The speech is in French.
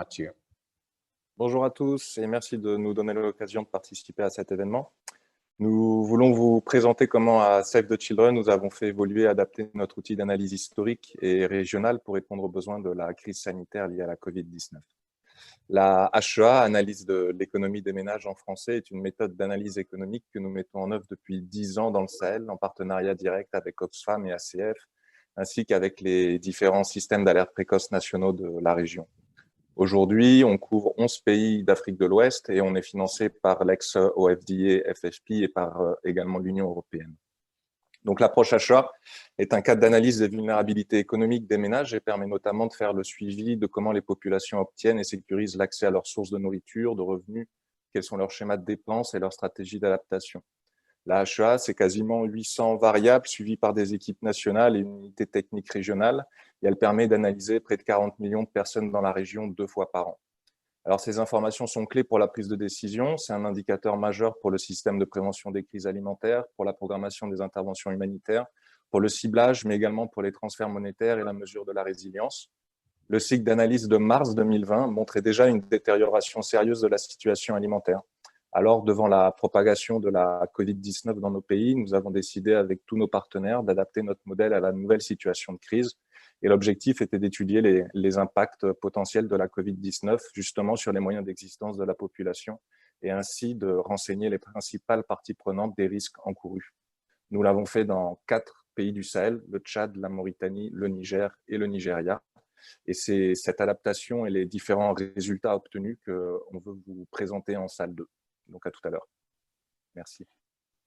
Mathieu. Bonjour à tous et merci de nous donner l'occasion de participer à cet événement. Nous voulons vous présenter comment à Save the Children, nous avons fait évoluer et adapter notre outil d'analyse historique et régionale pour répondre aux besoins de la crise sanitaire liée à la Covid-19. La HEA, analyse de l'économie des ménages en français, est une méthode d'analyse économique que nous mettons en œuvre depuis 10 ans dans le Sahel, en partenariat direct avec Oxfam et ACF, ainsi qu'avec les différents systèmes d'alerte précoce nationaux de la région. Aujourd'hui, on couvre 11 pays d'Afrique de l'Ouest et on est financé par l'ex-OFDA, FFP et par également l'Union européenne. Donc l'approche HEA est un cadre d'analyse des vulnérabilités économiques des ménages et permet notamment de faire le suivi de comment les populations obtiennent et sécurisent l'accès à leurs sources de nourriture, de revenus, quels sont leurs schémas de dépenses et leurs stratégies d'adaptation. La HEA, c'est quasiment 800 variables suivies par des équipes nationales et une unité technique régionale, et elle permet d'analyser près de 40 millions de personnes dans la région 2 fois par an. Alors, ces informations sont clés pour la prise de décision. C'est un indicateur majeur pour le système de prévention des crises alimentaires, pour la programmation des interventions humanitaires, pour le ciblage, mais également pour les transferts monétaires et la mesure de la résilience. Le cycle d'analyse de mars 2020 montrait déjà une détérioration sérieuse de la situation alimentaire. Alors, devant la propagation de la Covid-19 dans nos pays, nous avons décidé avec tous nos partenaires d'adapter notre modèle à la nouvelle situation de crise. Et l'objectif était d'étudier les impacts potentiels de la Covid-19 justement sur les moyens d'existence de la population et ainsi de renseigner les principales parties prenantes des risques encourus. Nous l'avons fait dans 4 pays du Sahel, le Tchad, la Mauritanie, le Niger et le Nigeria. Et c'est cette adaptation et les différents résultats obtenus qu'on veut vous présenter en salle 2. Donc à tout à l'heure. Merci.